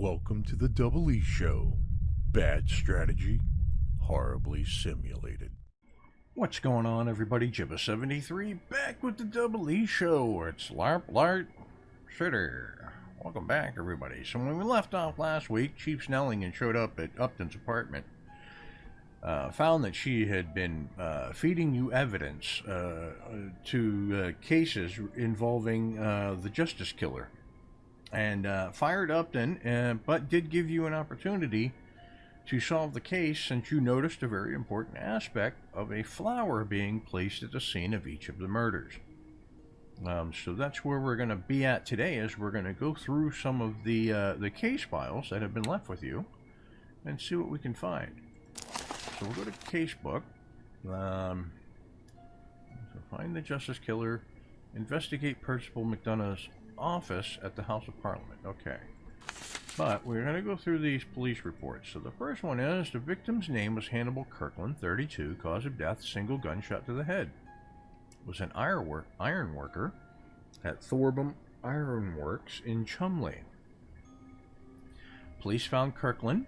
Welcome to the Double E Show. Bad strategy, horribly simulated. What's going on, everybody? Jibba73 back with the Double E Show. It's Lamplight City. Welcome back, everybody. So when we left off last week, Chief Snelling showed up at Upton's apartment. Found that she had been feeding you evidence to cases involving the Justice Killer. And fired Upton, but did give you an opportunity to solve the case since you noticed a very important aspect of a flower being placed at the scene of each of the murders. So that's where we're going to be at today, as we're going to go through some of the case files that have been left with you and see what we can find. So we'll go to Casebook. So find the Justice Killer, investigate Principal McDonough's office at the House of Parliament. Okay. But we're going to go through these police reports. So the first one is the victim's name was Hannibal Kirkland, 32, cause of death, single gunshot to the head. Was an iron worker at Thornham Ironworks in Chumley. Police found Kirkland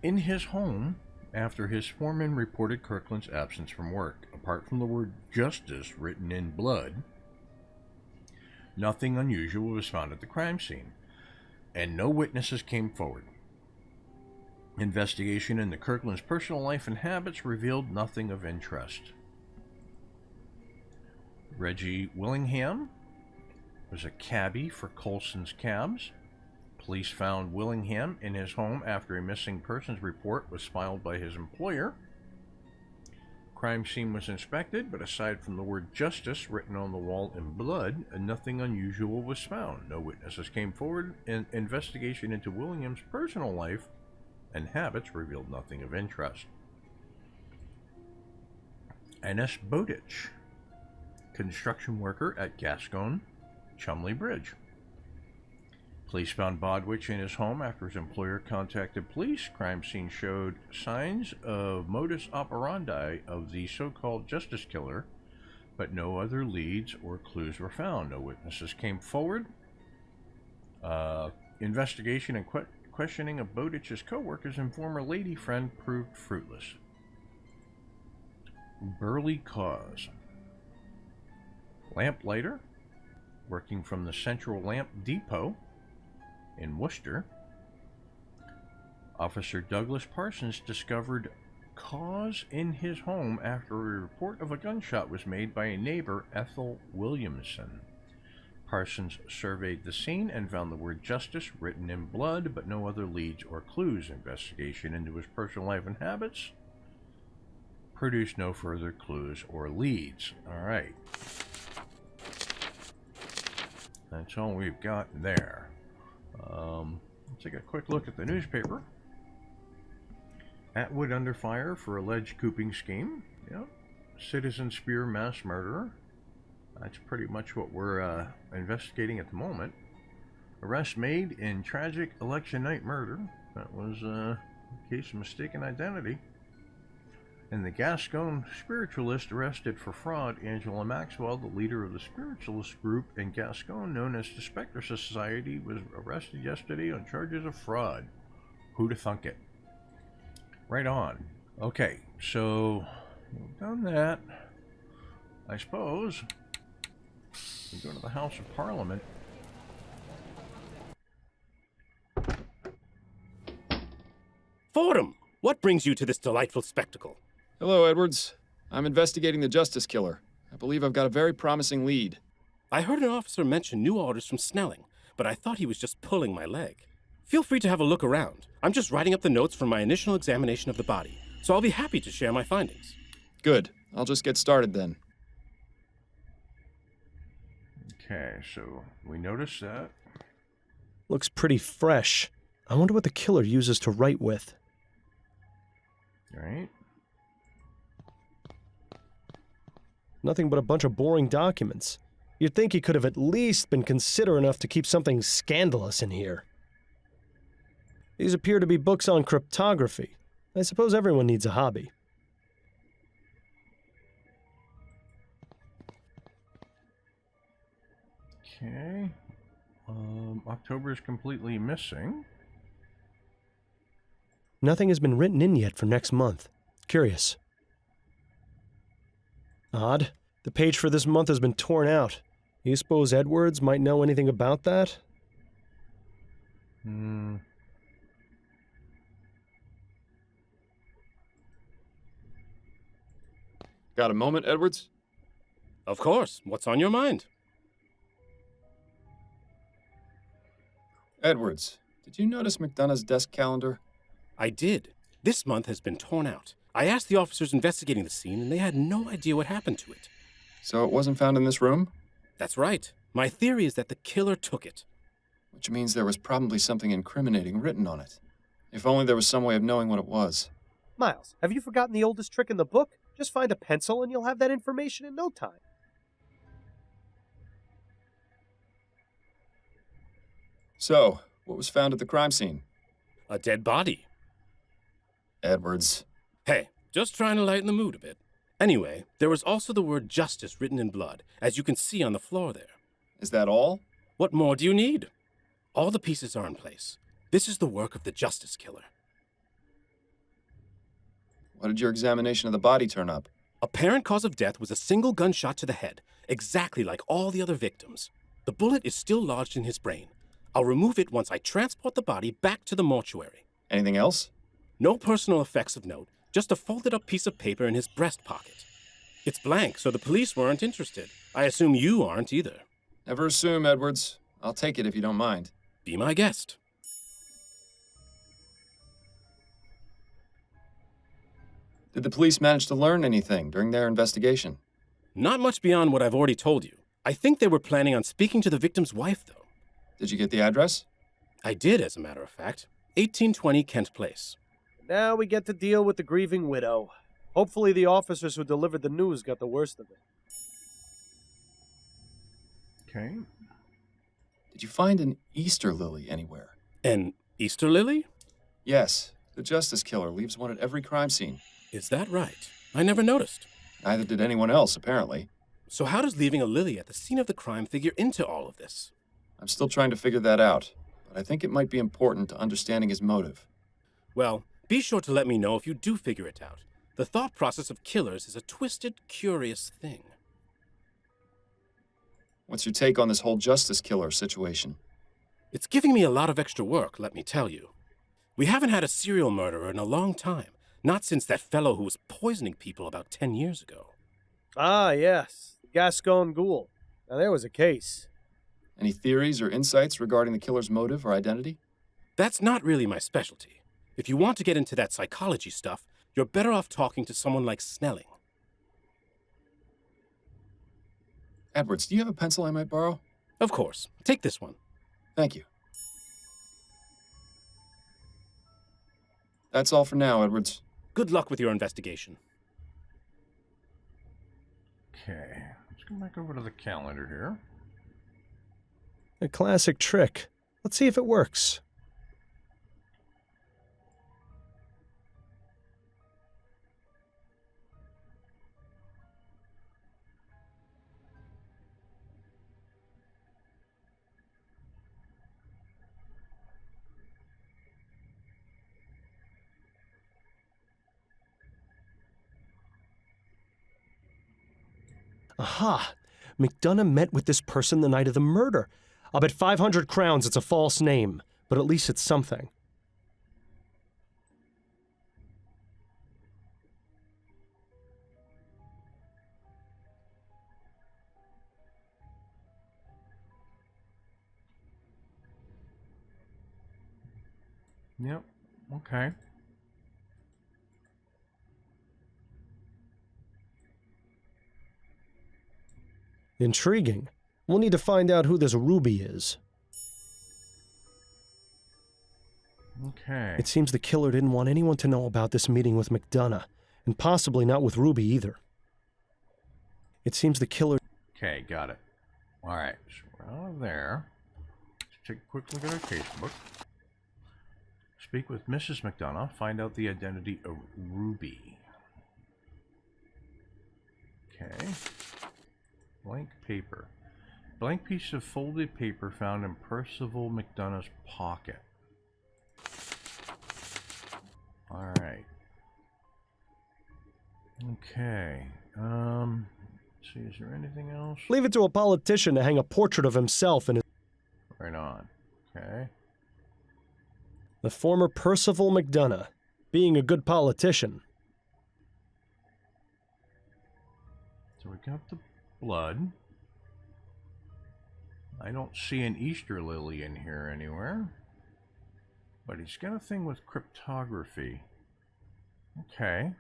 in his home after his foreman reported Kirkland's absence from work. Apart from the word justice written in blood, nothing unusual was found at the crime scene, and no witnesses came forward. Investigation into Kirkland's personal life and habits revealed nothing of interest. Reggie Willingham was a cabbie for Colson's Cabs. Police found Willingham in his home after a missing persons report was filed by his employer. Crime scene was inspected, but aside from the word justice written on the wall in blood, nothing unusual was found. No witnesses came forward, and investigation into Willingham's personal life and habits revealed nothing of interest. N.S. Bowditch, construction worker at Gascon Chumley Bridge. Police found Bodwich in his home after his employer contacted police. Crime scene showed signs of modus operandi of the so-called Justice Killer, but no other leads or clues were found. No witnesses came forward. Investigation and questioning of Bowditch's co-workers and former lady friend proved fruitless. Burley Cause. Lamplighter, working from the Central Lamp Depot in Worcester. Officer Douglas Parsons discovered cause in his home after a report of a gunshot was made by a neighbor, Ethel Williamson. Parsons surveyed the scene and found the word justice written in blood, but no other leads or clues. Investigation into his personal life and habits produced no further clues or leads. All right. That's all we've got there. Let's take a quick look at the newspaper. Atwood under fire for alleged cooping scheme. Yep. Citizen Spear mass murderer. That's pretty much what we're investigating at the moment. Arrest made in tragic election night murder. That was a case of mistaken identity. And the Gascon spiritualist arrested for fraud. Angela Maxwell, the leader of the spiritualist group in Gascon known as the Spectre Society, was arrested yesterday on charges of fraud. Who'da thunk it? Right on. Okay, so we've done that. I suppose we go to the House of Parliament. Fordham, what brings you to this delightful spectacle? Hello, Edwards. I'm investigating the Justice Killer. I believe I've got a very promising lead. I heard an officer mention new orders from Snelling, but I thought he was just pulling my leg. Feel free to have a look around. I'm just writing up the notes from my initial examination of the body, so I'll be happy to share my findings. Good. I'll just get started then. Okay, so we noticed that. Looks pretty fresh. I wonder what the killer uses to write with. All right. Nothing but a bunch of boring documents. You'd think he could have at least been considerate enough to keep something scandalous in here. These appear to be books on cryptography. I suppose everyone needs a hobby. Okay. October is completely missing. Nothing has been written in yet for next month. Curious. Odd. The page for this month has been torn out. You suppose Edwards might know anything about that? Got a moment, Edwards? Of course. What's on your mind? Edwards, did you notice McDonough's desk calendar? I did. This month has been torn out. I asked the officers investigating the scene, and they had no idea what happened to it. So it wasn't found in this room? That's right. My theory is that the killer took it. Which means there was probably something incriminating written on it. If only there was some way of knowing what it was. Miles, have you forgotten the oldest trick in the book? Just find a pencil and you'll have that information in no time. So, what was found at the crime scene? A dead body. Edwards. Hey, just trying to lighten the mood a bit. Anyway, there was also the word justice written in blood, as you can see on the floor there. Is that all? What more do you need? All the pieces are in place. This is the work of the justice killer. What did your examination of the body turn up? Apparent cause of death was a single gunshot to the head, exactly like all the other victims. The bullet is still lodged in his brain. I'll remove it once I transport the body back to the mortuary. Anything else? No personal effects of note, just a folded-up piece of paper in his breast pocket. It's blank, so the police weren't interested. I assume you aren't either. Never assume, Edwards. I'll take it if you don't mind. Be my guest. Did the police manage to learn anything during their investigation? Not much beyond what I've already told you. I think they were planning on speaking to the victim's wife, though. Did you get the address? I did, as a matter of fact. 1820 Kent Place. Now we get to deal with the grieving widow. Hopefully the officers who delivered the news got the worst of it. Okay. Did you find an Easter lily anywhere? An Easter lily? Yes. The justice killer leaves one at every crime scene. Is that right? I never noticed. Neither did anyone else, apparently. So how does leaving a lily at the scene of the crime figure into all of this? I'm still trying to figure that out, but I think it might be important to understanding his motive. Well, be sure to let me know if you do figure it out. The thought process of killers is a twisted, curious thing. What's your take on this whole justice killer situation? It's giving me a lot of extra work, let me tell you. We haven't had a serial murderer in a long time. Not since that fellow who was poisoning people about 10 years ago. Ah, yes. Gascon Ghoul. Now there was a case. Any theories or insights regarding the killer's motive or identity? That's not really my specialty. If you want to get into that psychology stuff, you're better off talking to someone like Snelling. Edwards, do you have a pencil I might borrow? Of course. Take this one. Thank you. That's all for now, Edwards. Good luck with your investigation. Okay. Let's go back over to the calendar here. A classic trick. Let's see if it works. Aha! McDonough met with this person the night of the murder. I'll bet 500 crowns it's a false name, but at least it's something. Yep. Okay. Intriguing. We'll need to find out who this Ruby is. Okay. It seems the killer didn't want anyone to know about this meeting with McDonough, and possibly not with Ruby either. It seems the killer... Okay, got it. Alright, so we're out of there. Let's take a quick look at our casebook. Speak with Mrs. McDonough. Find out the identity of Ruby. Okay. Blank paper. Blank piece of folded paper found in Percival McDonough's pocket. Alright. Okay. Let's see, is there anything else? Leave it to a politician to hang a portrait of himself in his... Right on. Okay. The former Percival McDonough, being a good politician. So we got the blood. I don't see an Easter lily in here anywhere. But he's got a thing with cryptography. Okay.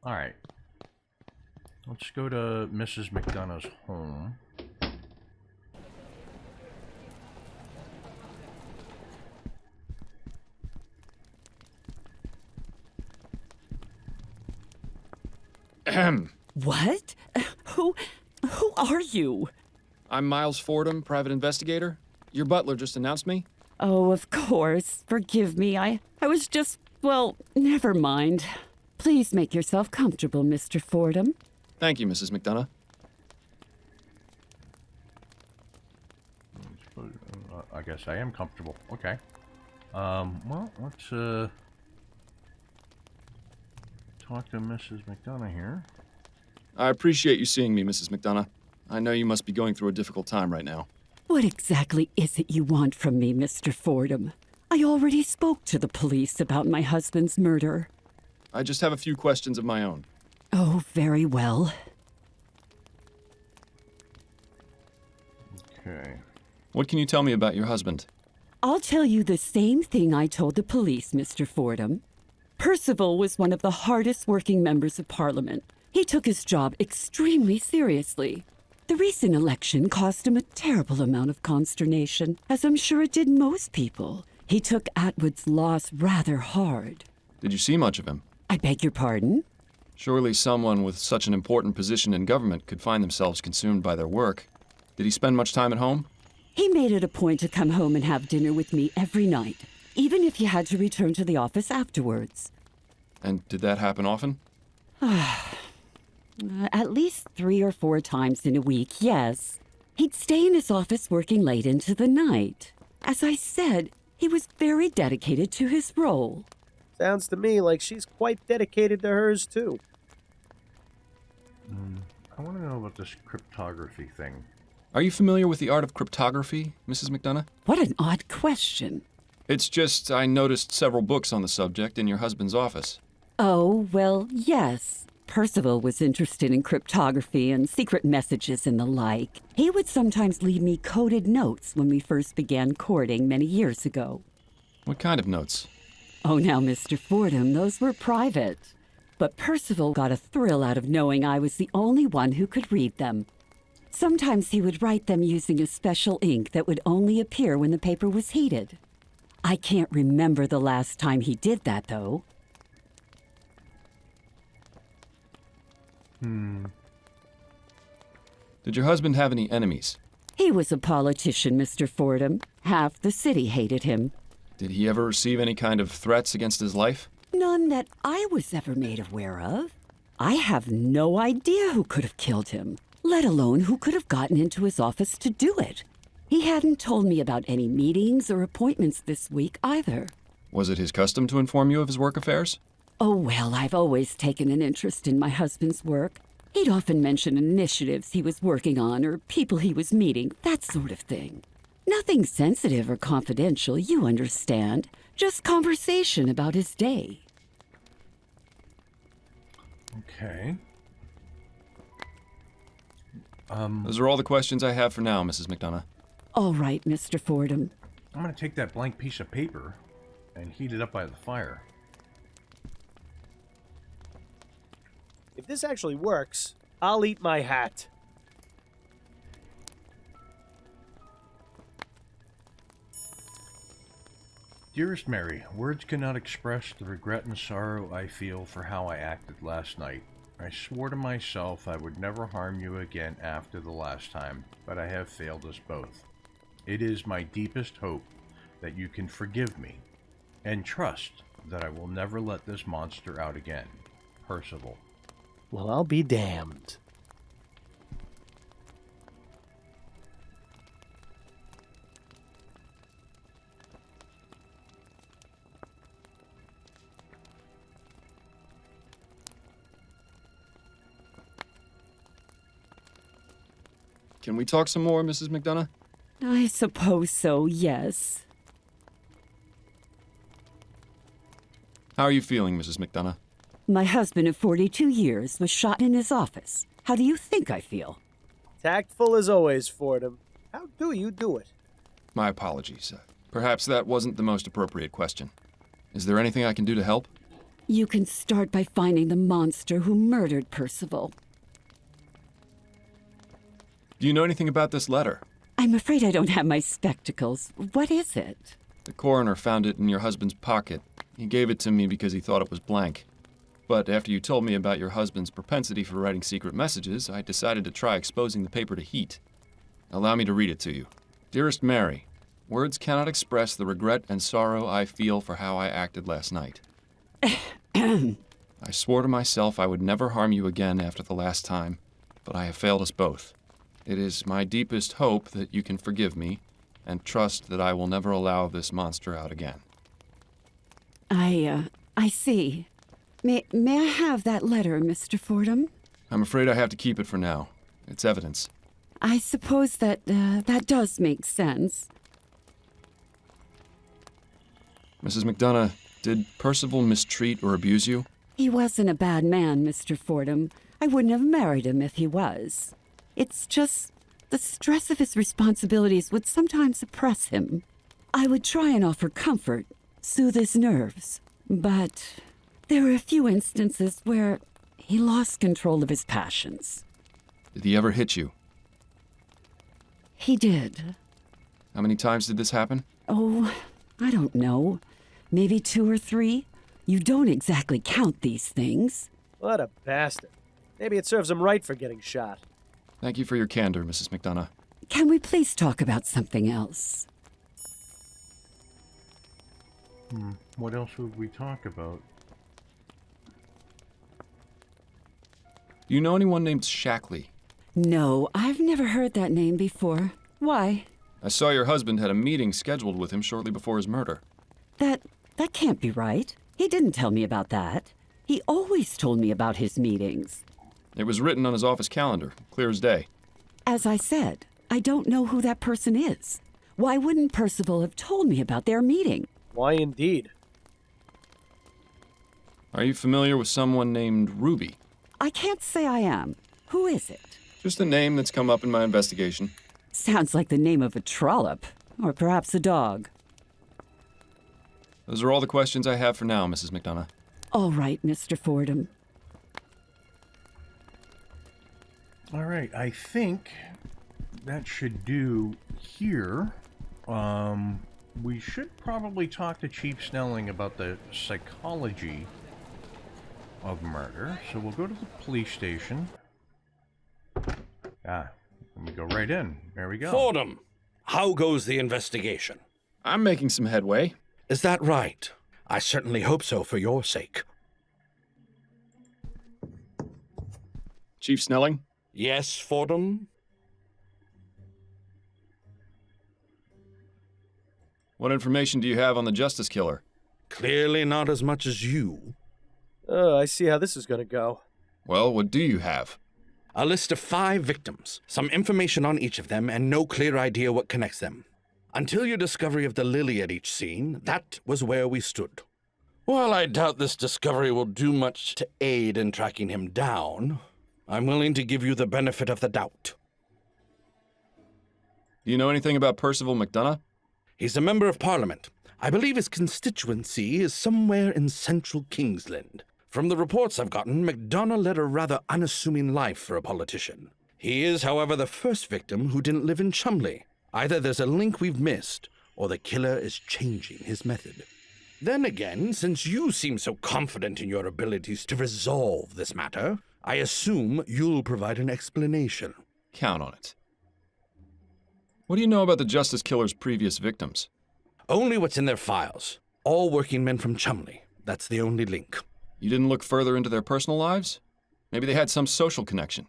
Alright. Let's go to Mrs. McDonough's home. What? Who are you? I'm Miles Fordham, private investigator. Your butler just announced me. Oh, of course. Forgive me. I was just, well, never mind. Please make yourself comfortable, Mr. Fordham. Thank you, Mrs. McDonough. I guess I am comfortable. Okay. Well, let's talk to Mrs. McDonough here. I appreciate you seeing me, Mrs. McDonough. I know you must be going through a difficult time right now. What exactly is it you want from me, Mr. Fordham? I already spoke to the police about my husband's murder. I just have a few questions of my own. Oh, very well. Okay. What can you tell me about your husband? I'll tell you the same thing I told the police, Mr. Fordham. Percival was one of the hardest working members of Parliament. He took his job extremely seriously. The recent election caused him a terrible amount of consternation, as I'm sure it did most people. He took Atwood's loss rather hard. Did you see much of him? I beg your pardon? Surely someone with such an important position in government could find themselves consumed by their work. Did he spend much time at home? He made it a point to come home and have dinner with me every night, even if he had to return to the office afterwards. And did that happen often? At least 3 or 4 times in a week, yes. He'd stay in his office working late into the night. As I said, he was very dedicated to his role. Sounds to me like she's quite dedicated to hers, too. I want to know about this cryptography thing. Are you familiar with the art of cryptography, Mrs. McDonough? What an odd question. It's just I noticed several books on the subject in your husband's office. Oh, well, yes. Percival was interested in cryptography and secret messages and the like. He would sometimes leave me coded notes when we first began courting many years ago. What kind of notes? Oh, now, Mr. Fordham, those were private. But Percival got a thrill out of knowing I was the only one who could read them. Sometimes he would write them using a special ink that would only appear when the paper was heated. I can't remember the last time he did that, though. Did your husband have any enemies? He was a politician, Mr. Fordham. Half the city hated him. Did he ever receive any kind of threats against his life? None that I was ever made aware of. I have no idea who could have killed him, let alone who could have gotten into his office to do it. He hadn't told me about any meetings or appointments this week either. Was it his custom to inform you of his work affairs? Oh, well, I've always taken an interest in my husband's work. He'd often mention initiatives he was working on or people he was meeting, that sort of thing. Nothing sensitive or confidential, you understand. Just conversation about his day. Okay. Those are all the questions I have for now, Mrs. McDonough. All right, Mr. Fordham. I'm going to take that blank piece of paper and heat it up by the fire. If this actually works, I'll eat my hat. Dearest Mary, words cannot express the regret and sorrow I feel for how I acted last night. I swore to myself I would never harm you again after the last time, but I have failed us both. It is my deepest hope that you can forgive me, and trust that I will never let this monster out again. Percival. Well, I'll be damned. Can we talk some more, Mrs. McDonough? I suppose so, yes. How are you feeling, Mrs. McDonough? My husband of 42 years was shot in his office. How do you think I feel? Tactful as always, Fordham. How do you do it? My apologies. Perhaps that wasn't the most appropriate question. Is there anything I can do to help? You can start by finding the monster who murdered Percival. Do you know anything about this letter? I'm afraid I don't have my spectacles. What is it? The coroner found it in your husband's pocket. He gave it to me because he thought it was blank. But after you told me about your husband's propensity for writing secret messages, I decided to try exposing the paper to heat. Allow me to read it to you. Dearest Mary, words cannot express the regret and sorrow I feel for how I acted last night. I swore to myself I would never harm you again after the last time, but I have failed us both. It is my deepest hope that you can forgive me and trust that I will never allow this monster out again. I see. May I have that letter, Mr. Fordham? I'm afraid I have to keep it for now. It's evidence. I suppose that does make sense. Mrs. McDonough, did Percival mistreat or abuse you? He wasn't a bad man, Mr. Fordham. I wouldn't have married him if he was. It's just the stress of his responsibilities would sometimes oppress him. I would try and offer comfort, soothe his nerves, but there were a few instances where he lost control of his passions. Did he ever hit you? He did. How many times did this happen? Oh, I don't know. Maybe 2 or 3. You don't exactly count these things. What a bastard. Maybe it serves him right for getting shot. Thank you for your candor, Mrs. McDonough. Can we please talk about something else? What else would we talk about? Do you know anyone named Shackley? No, I've never heard that name before. Why? I saw your husband had a meeting scheduled with him shortly before his murder. That can't be right. He didn't tell me about that. He always told me about his meetings. It was written on his office calendar, clear as day. As I said, I don't know who that person is. Why wouldn't Percival have told me about their meeting? Why indeed? Are you familiar with someone named Ruby? I can't say I am. Who is it? Just a name that's come up in my investigation. Sounds like the name of a trollop, or perhaps a dog. Those are all the questions I have for now, Mrs. McDonough. All right, Mr. Fordham. All right, I think that should do here. We should probably talk to Chief Snelling about the psychology of murder. So we'll go to the police station. Let me go right in. There we go. Fordham, how goes the investigation? I'm making some headway. Is that right? I certainly hope so for your sake. Chief Snelling? Yes, Fordham? What information do you have on the Justice Killer? Clearly not as much as you. I see how this is going to go. Well, what do you have? A list of 5 victims, some information on each of them, and no clear idea what connects them. Until your discovery of the lily at each scene, that was where we stood. While I doubt this discovery will do much to aid in tracking him down, I'm willing to give you the benefit of the doubt. Do you know anything about Percival McDonough? He's a member of Parliament. I believe his constituency is somewhere in central Kingsland. From the reports I've gotten, McDonough led a rather unassuming life for a politician. He is, however, the first victim who didn't live in Chumley. Either there's a link we've missed, or the killer is changing his method. Then again, since you seem so confident in your abilities to resolve this matter, I assume you'll provide an explanation. Count on it. What do you know about the Justice Killer's previous victims? Only what's in their files. All working men from Chumley. That's the only link. You didn't look further into their personal lives? Maybe they had some social connection.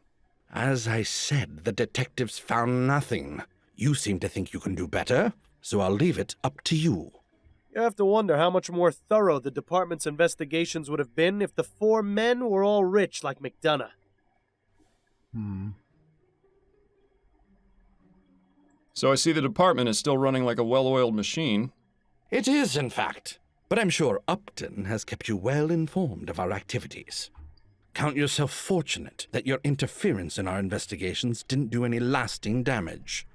As I said, the detectives found nothing. You seem to think you can do better, so I'll leave it up to you. You have to wonder how much more thorough the department's investigations would have been if the 4 men were all rich like McDonough. So I see the department is still running like a well-oiled machine. It is, in fact. But I'm sure Upton has kept you well informed of our activities. Count yourself fortunate that your interference in our investigations didn't do any lasting damage.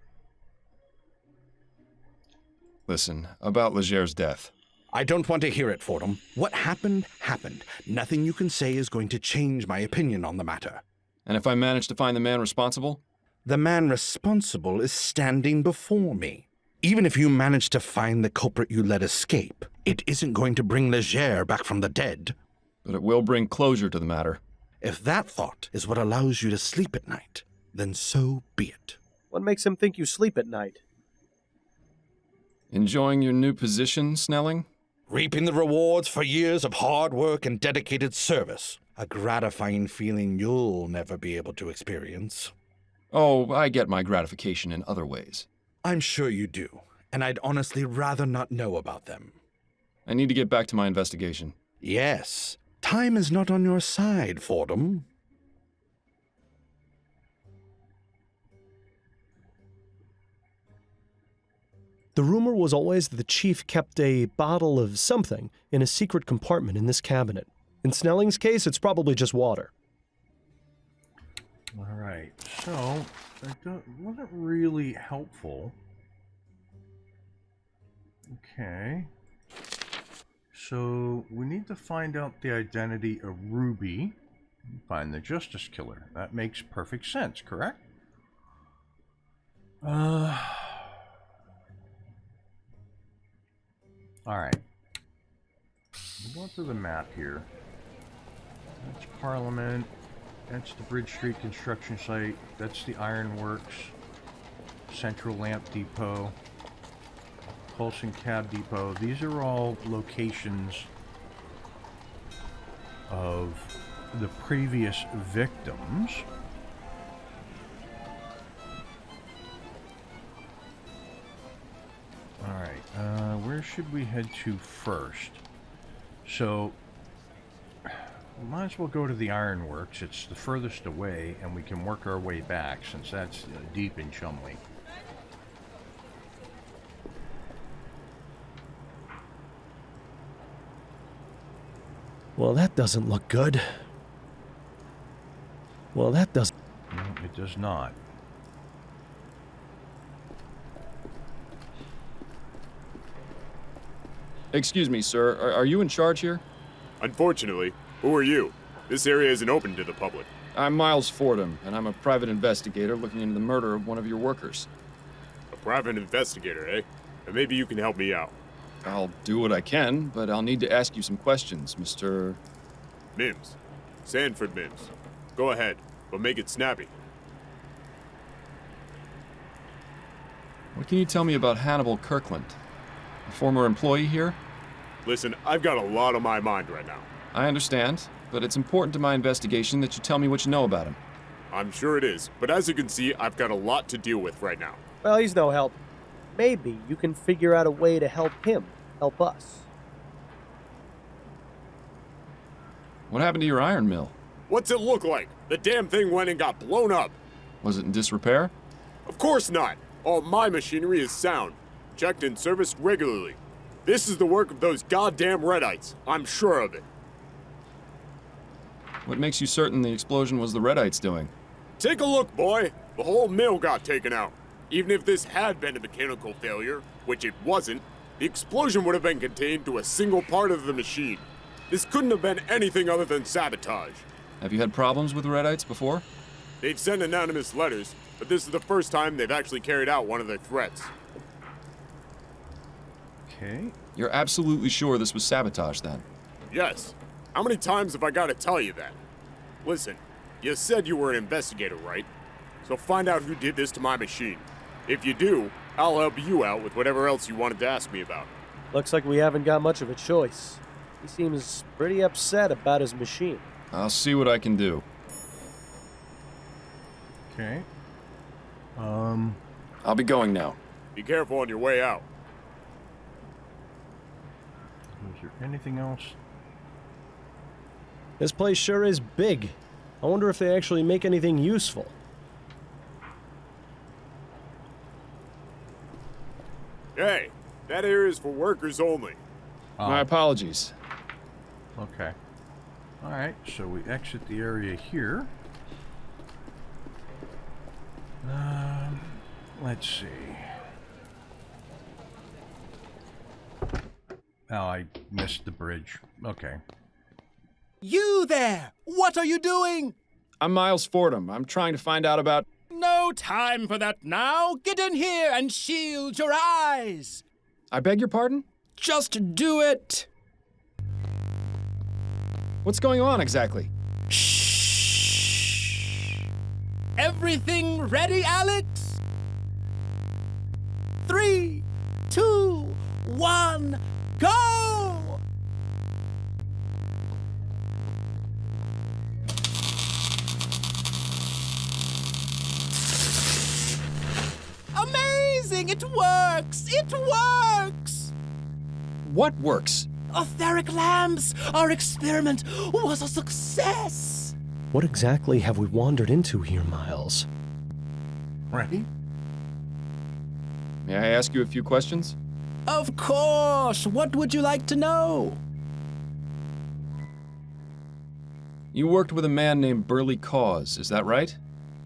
Listen, about Leger's death. I don't want to hear it, Fordham. What happened, happened. Nothing you can say is going to change my opinion on the matter. And if I manage to find the man responsible? The man responsible is standing before me. Even if you manage to find the culprit you let escape, it isn't going to bring Leger back from the dead. But it will bring closure to the matter. If that thought is what allows you to sleep at night, then so be it. What makes him think you sleep at night? Enjoying your new position, Snelling? Reaping the rewards for years of hard work and dedicated service. A gratifying feeling you'll never be able to experience. Oh, I get my gratification in other ways. I'm sure you do, and I'd honestly rather not know about them. I need to get back to my investigation. Yes, time is not on your side, Fordham. The rumor was always that the chief kept a bottle of something in a secret compartment in this cabinet. In Snelling's case, it's probably just water. All right, so that wasn't really helpful. Okay. So we need to find out the identity of Ruby. Find the Justice Killer. That makes perfect sense, correct? Alright. We'll go through the map here. That's Parliament. That's the Bridge Street construction site. That's the Ironworks. Central Lamp Depot. Pulsing Cab Depot. These are all locations of the previous victims. Alright, where should we head to first? So, we might as well go to the Ironworks. It's the furthest away, and we can work our way back, since that's deep in Chumley. Well, that doesn't look good. Well, that doesn't... No, it does not. Excuse me, sir. Are you in charge here? Unfortunately. Who are you? This area isn't open to the public. I'm Miles Fordham, and I'm a private investigator looking into the murder of one of your workers. A private investigator, eh? And maybe you can help me out. I'll do what I can, but I'll need to ask you some questions, Mr. Mims. Sanford Mims. Go ahead, but make it snappy. What can you tell me about Hannibal Kirkland? A former employee here? Listen, I've got a lot on my mind right now. I understand, but it's important to my investigation that you tell me what you know about him. I'm sure it is, but as you can see, I've got a lot to deal with right now. Well, he's no help. Maybe you can figure out a way to help him help us. What happened to your iron mill? What's it look like? The damn thing went and got blown up. Was it in disrepair? Of course not. All my machinery is sound. Checked and serviced regularly. This is the work of those goddamn Redites. I'm sure of it. What makes you certain the explosion was the Redites doing? Take a look, boy. The whole mill got taken out. Even if this had been a mechanical failure, which it wasn't, the explosion would have been contained to a single part of the machine. This couldn't have been anything other than sabotage. Have you had problems with the Redites before? They've sent anonymous letters, but this is the first time they've actually carried out one of their threats. Okay. You're absolutely sure this was sabotage, then? Yes. How many times have I got to tell you that? Listen, you said you were an investigator, right? So find out who did this to my machine. If you do, I'll help you out with whatever else you wanted to ask me about. Looks like we haven't got much of a choice. He seems pretty upset about his machine. I'll see what I can do. Okay. I'll be going now. Be careful on your way out. Is there anything else? This place sure is big. I wonder if they actually make anything useful. Hey, that area is for workers only. My apologies. Okay. Alright, so we exit the area here. Let's see. Oh, I missed the bridge. Okay. You there! What are you doing? I'm Miles Fordham. I'm trying to find out about... No time for that now! Get in here and shield your eyes! I beg your pardon? Just do it! What's going on exactly? Shh! Everything ready, Alex? 3, 2, 1, go! Amazing! It works! It works! What works? Etheric lamps! Our experiment was a success! What exactly have we wandered into here, Miles? Right? May I ask you a few questions? Of course! What would you like to know? You worked with a man named Burley Cause, is that right?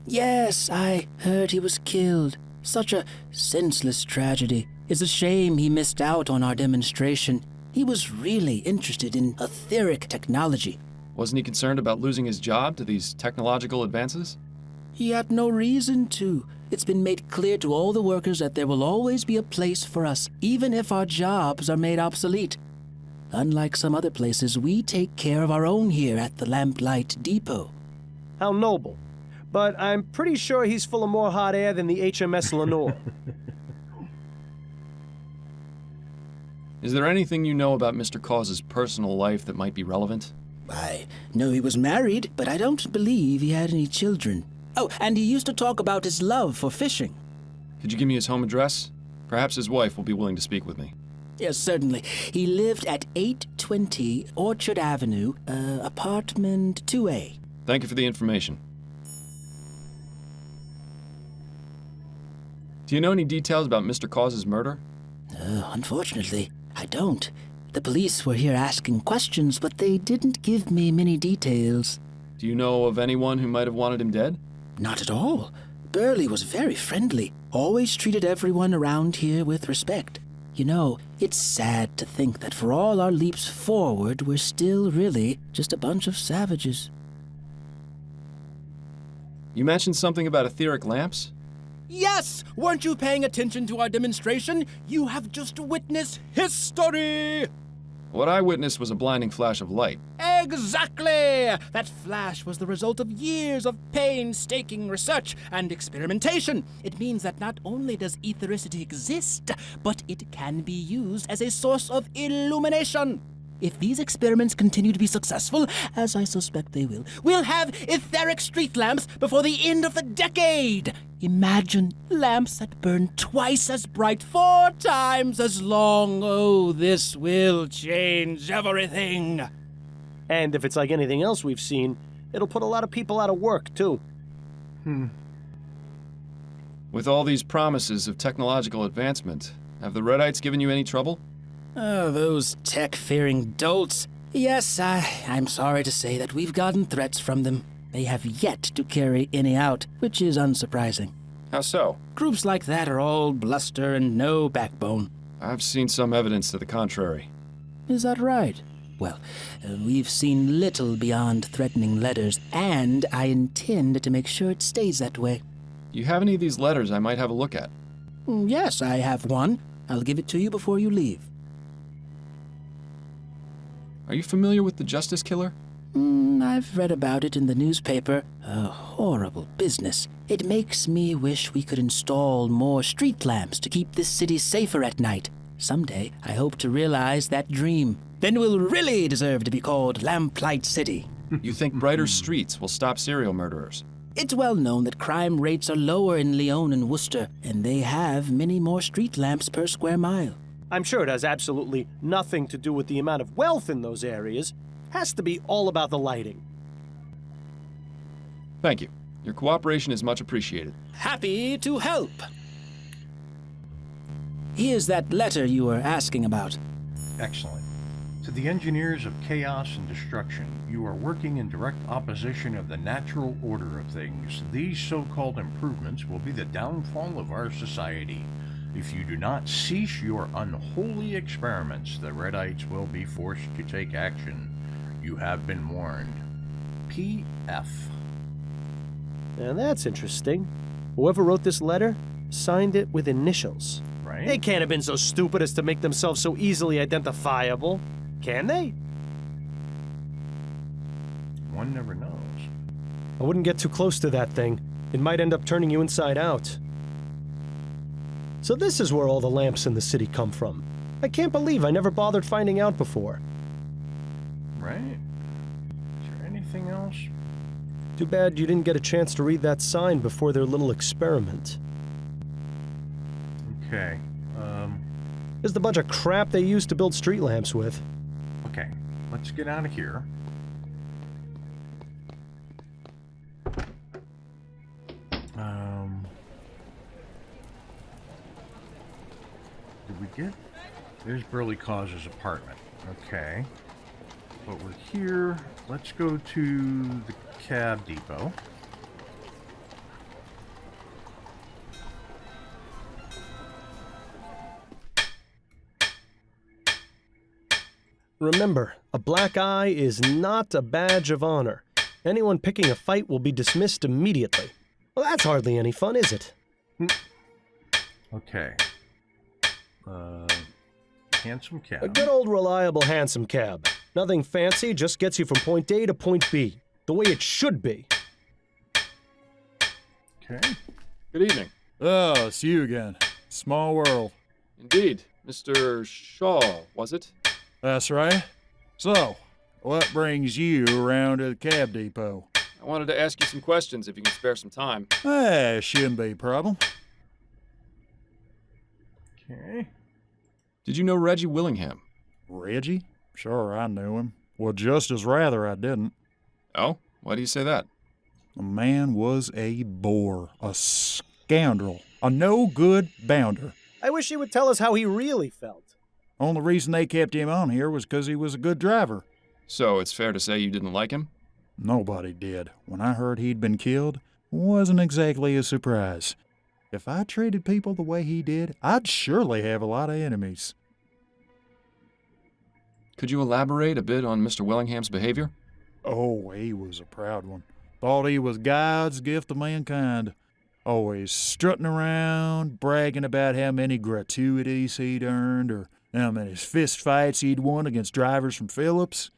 Yes, I heard he was killed. Such a senseless tragedy. It's a shame he missed out on our demonstration. He was really interested in etheric technology. Wasn't he concerned about losing his job to these technological advances? He had no reason to. It's been made clear to all the workers that there will always be a place for us, even if our jobs are made obsolete. Unlike some other places, we take care of our own here at the Lamplight Depot. How noble. But I'm pretty sure he's full of more hot air than the HMS Lenore. Is there anything you know about Mr. Cause's personal life that might be relevant? I know he was married, but I don't believe he had any children. Oh, and he used to talk about his love for fishing. Could you give me his home address? Perhaps his wife will be willing to speak with me. Yes, certainly. He lived at 820 Orchard Avenue, apartment 2A. Thank you for the information. Do you know any details about Mr. Cause's murder? Unfortunately, I don't. The police were here asking questions, but they didn't give me many details. Do you know of anyone who might have wanted him dead? Not at all. Burley was very friendly, always treated everyone around here with respect. You know, it's sad to think that for all our leaps forward, we're still really just a bunch of savages. You mentioned something about etheric lamps? Yes! Weren't you paying attention to our demonstration? You have just witnessed history! What I witnessed was a blinding flash of light. Exactly! That flash was the result of years of painstaking research and experimentation. It means that not only does ethericity exist, but it can be used as a source of illumination. If these experiments continue to be successful, as I suspect they will, we'll have etheric street lamps before the end of the decade. Imagine lamps that burn twice as bright, 4 times as long. Oh, this will change everything. And if it's like anything else we've seen, it'll put a lot of people out of work, too. With all these promises of technological advancement, have the Redites given you any trouble? Oh, those tech-fearing dolts. Yes, I'm sorry to say that we've gotten threats from them. They have yet to carry any out, which is unsurprising. How so? Groups like that are all bluster and no backbone. I've seen some evidence to the contrary. Is that right? Well, we've seen little beyond threatening letters, and I intend to make sure it stays that way. You have any of these letters I might have a look at? Yes, I have one. I'll give it to you before you leave. Are you familiar with the Justice Killer? I've read about it in the newspaper. A horrible business. It makes me wish we could install more street lamps to keep this city safer at night. Someday, I hope to realize that dream. Then we'll really deserve to be called Lamplight City. You think brighter streets will stop serial murderers? It's well known that crime rates are lower in Lyon and Worcester, and they have many more street lamps per square mile. I'm sure it has absolutely nothing to do with the amount of wealth in those areas. Has to be all about the lighting. Thank you. Your cooperation is much appreciated. Happy to help. Here's that letter you were asking about. Excellent. To the engineers of chaos and destruction, you are working in direct opposition of the natural order of things. These so-called improvements will be the downfall of our society. If you do not cease your unholy experiments, the Redites will be forced to take action. You have been warned. P.F. Now that's interesting. Whoever wrote this letter signed it with initials. Right? They can't have been so stupid as to make themselves so easily identifiable. Can they? One never knows. I wouldn't get too close to that thing. It might end up turning you inside out. So this is where all the lamps in the city come from. I can't believe I never bothered finding out before. Right? Is there anything else? Too bad you didn't get a chance to read that sign before their little experiment. Okay. There's the bunch of crap they used to build street lamps with. Okay. Let's get out of here. Did we get? There's Burley Cause's apartment. Okay. But we're here. Let's go to the cab depot. Remember, a black eye is not a badge of honor. Anyone picking a fight will be dismissed immediately. Well, that's hardly any fun, is it? Okay. Handsome cab. A good old reliable handsome cab. Nothing fancy, just gets you from point A to point B. The way it should be. Okay. Good evening. Oh, it's you again. Small world. Indeed. Mr. Shaw, was it? That's right. So, what brings you around to the cab depot? I wanted to ask you some questions if you can spare some time. Shouldn't be a problem. Okay. Did you know Reggie Willingham? Reggie? Sure, I knew him. Well, just as rather I didn't. Oh? Why do you say that? The man was a bore, a scoundrel, a no-good bounder. I wish he would tell us how he really felt. Only reason they kept him on here was because he was a good driver. So it's fair to say you didn't like him? Nobody did. When I heard he'd been killed, wasn't exactly a surprise. If I treated people the way he did, I'd surely have a lot of enemies. Could you elaborate a bit on Mr. Willingham's behavior? Oh, he was a proud one. Thought he was God's gift to mankind. Always strutting around, bragging about how many gratuities he'd earned or how many fist fights he'd won against drivers from Phillips.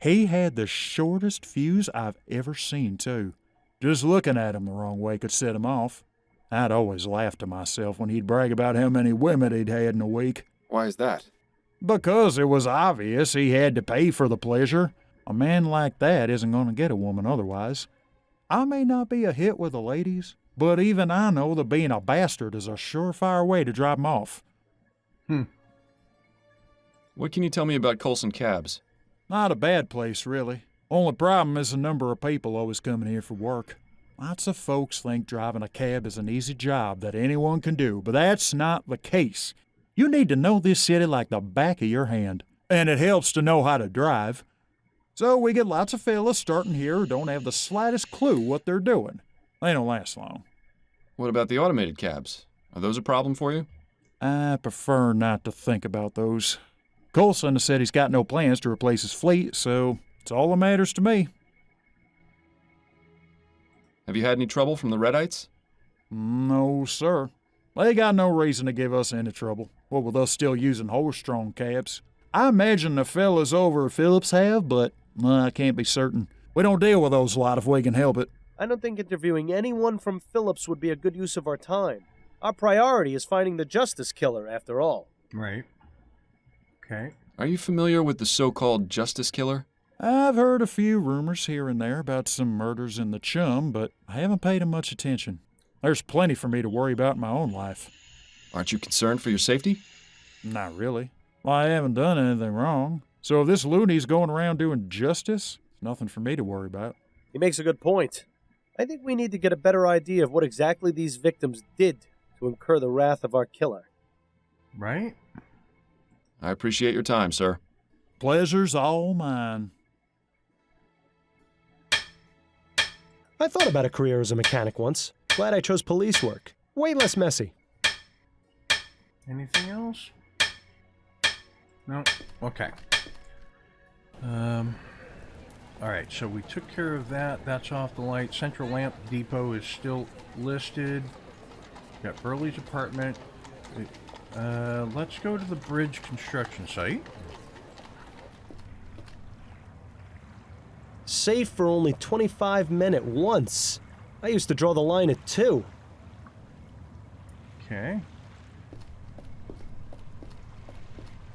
He had the shortest fuse I've ever seen, too. Just looking at him the wrong way could set him off. I'd always laugh to myself when he'd brag about how many women he'd had in a week. Why is that? Because it was obvious he had to pay for the pleasure. A man like that isn't going to get a woman otherwise. I may not be a hit with the ladies, but even I know that being a bastard is a surefire way to drive 'em off. What can you tell me about Colson Cabs? Not a bad place, really. Only problem is the number of people always coming here for work. Lots of folks think driving a cab is an easy job that anyone can do, but that's not the case. You need to know this city like the back of your hand, and it helps to know how to drive. So we get lots of fellas starting here who don't have the slightest clue what they're doing. They don't last long. What about the automated cabs? Are those a problem for you? I prefer not to think about those. Colson said he's got no plans to replace his fleet, so it's all that matters to me. Have you had any trouble from the Redites? No, sir. They got no reason to give us any trouble, what with us still using horse-drawn cabs. I imagine the fellas over at Phillips have, but I can't be certain. We don't deal with those lot if we can help it. I don't think interviewing anyone from Phillips would be a good use of our time. Our priority is finding the Justice Killer, after all. Right. Okay. Are you familiar with the so-called Justice Killer? I've heard a few rumors here and there about some murders in the Chum, but I haven't paid them much attention. There's plenty for me to worry about in my own life. Aren't you concerned for your safety? Not really. Well, I haven't done anything wrong. So if this loony's going around doing justice, it's nothing for me to worry about. He makes a good point. I think we need to get a better idea of what exactly these victims did to incur the wrath of our killer. Right? I appreciate your time, sir. Pleasure's all mine. I thought about a career as a mechanic once. Glad I chose police work. Way less messy. Anything else? No? Okay. Alright, so we took care of that. That's off the light. Central Lamp Depot is still listed. Got Burley's apartment. Let's go to the bridge construction site. Safe for only 25 men at once. I used to draw the line at 2. Okay.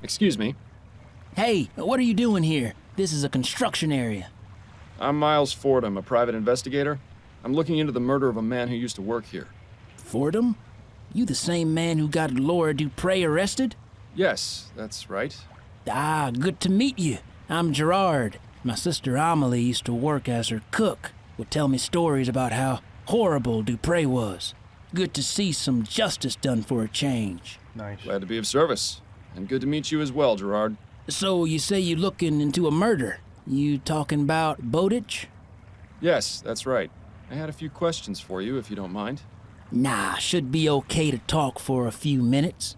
Excuse me. Hey, what are you doing here? This is a construction area. I'm Miles Fordham, a private investigator. I'm looking into the murder of a man who used to work here. Fordham? You the same man who got Laura Dupre arrested? Yes, that's right. Ah, good to meet you. I'm Gerard. My sister Amelie used to work as her cook. Would tell me stories about how horrible Dupre was. Good to see some justice done for a change. Nice. Glad to be of service. And good to meet you as well, Gerard. So you say you looking into a murder? You talking about Bowditch? Yes, that's right. I had a few questions for you, if you don't mind. Nah, should be okay to talk for a few minutes.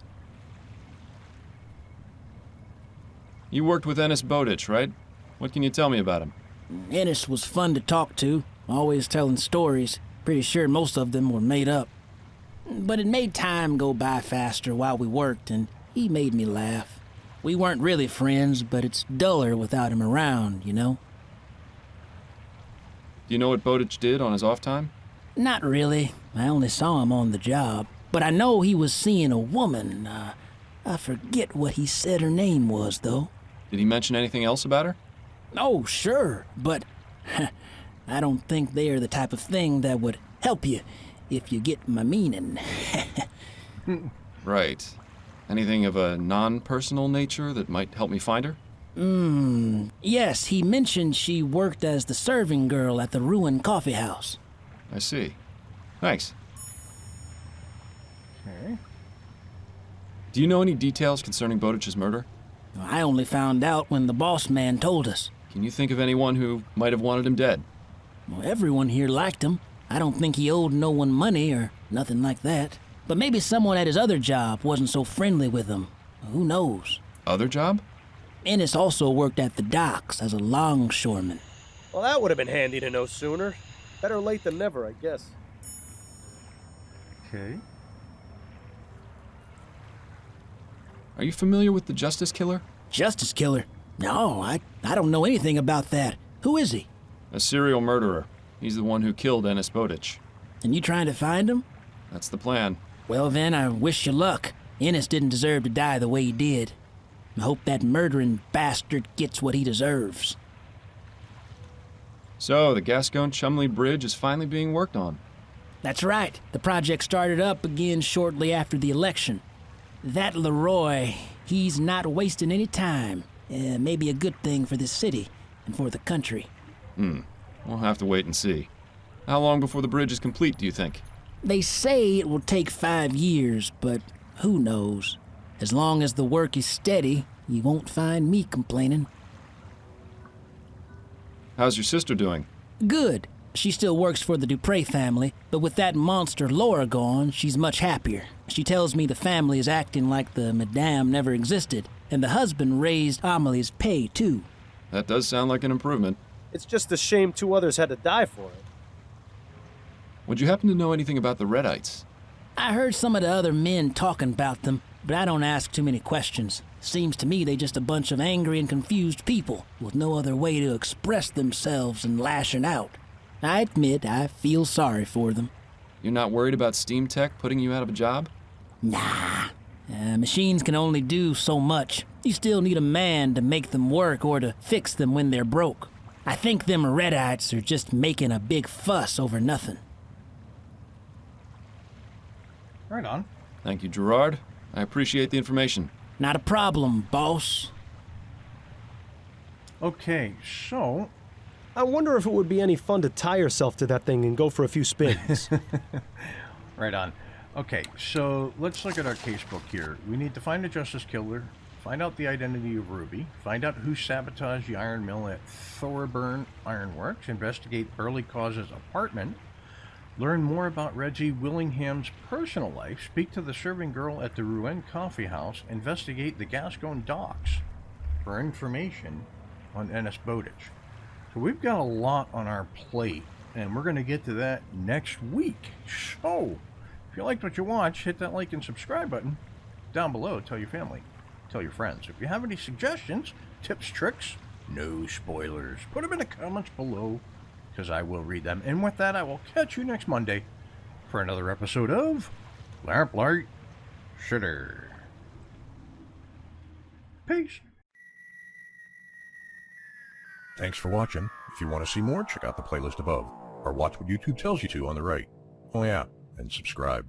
You worked with Ennis Bowditch, right? What can you tell me about him? Ennis was fun to talk to, always telling stories. Pretty sure most of them were made up. But it made time go by faster while we worked, and he made me laugh. We weren't really friends, but it's duller without him around, you know? Do you know what Bowditch did on his off time? Not really. I only saw him on the job. But I know he was seeing a woman. I forget what he said her name was, though. Did he mention anything else about her? Oh, sure, but I don't think they are the type of thing that would help you, if you get my meaning. Right. Anything of a non-personal nature that might help me find her? Yes, he mentioned she worked as the serving girl at the ruined coffee house. I see. Thanks. Okay. Do you know any details concerning Bowditch's murder? I only found out when the boss man told us. Can you think of anyone who might have wanted him dead? Well, everyone here liked him. I don't think he owed no one money or nothing like that. But maybe someone at his other job wasn't so friendly with him. Who knows? Other job? Ennis also worked at the docks as a longshoreman. Well, that would have been handy to know sooner. Better late than never, I guess. Okay. Are you familiar with the Justice Killer? Justice Killer? No, I don't know anything about that. Who is he? A serial murderer. He's the one who killed Ennis Bowditch. And you trying to find him? That's the plan. Well then, I wish you luck. Ennis didn't deserve to die the way he did. I hope that murdering bastard gets what he deserves. So, the Gascogne-Chumley Bridge is finally being worked on. That's right. The project started up again shortly after the election. That Leroy, he's not wasting any time. Maybe a good thing for this city and for the country. We'll have to wait and see. How long before the bridge is complete, do you think? They say it will take 5 years, but who knows? As long as the work is steady, you won't find me complaining. How's your sister doing? Good. She still works for the Dupre family, but with that monster Laura gone, she's much happier. She tells me the family is acting like the madame never existed, and the husband raised Amelie's pay, too. That does sound like an improvement. It's just a shame 2 others had to die for it. Would you happen to know anything about the Redites? I heard some of the other men talking about them, but I don't ask too many questions. Seems to me they just a bunch of angry and confused people with no other way to express themselves than lashing out. I admit I feel sorry for them. You're not worried about Steam Tech putting you out of a job? Nah. Machines can only do so much. You still need a man to make them work or to fix them when they're broke. I think them Redites are just making a big fuss over nothing. Right on. Thank you, Gerard. I appreciate the information. Not a problem, boss. Okay, so... I wonder if it would be any fun to tie yourself to that thing and go for a few spins. Right on. Okay, so let's look at our casebook here. We need to find the Justice Killer, find out the identity of Ruby, find out who sabotaged the iron mill at Thorburn Ironworks, investigate Burley Cause's apartment, learn more about Reggie Willingham's personal life, speak to the serving girl at the Rouen Coffee House, investigate the Gascon docks for information on Ennis Bowditch. So we've got a lot on our plate, and we're going to get to that next week. So, if you liked what you watched, hit that like and subscribe button down below. Tell your family, tell your friends. If you have any suggestions, tips, tricks, no spoilers, put them in the comments below, because I will read them. And with that, I will catch you next Monday for another episode of Lamplight City. Peace. Thanks for watching. If you want to see more, check out the playlist above, or watch what YouTube tells you to on the right. Oh yeah, and subscribe.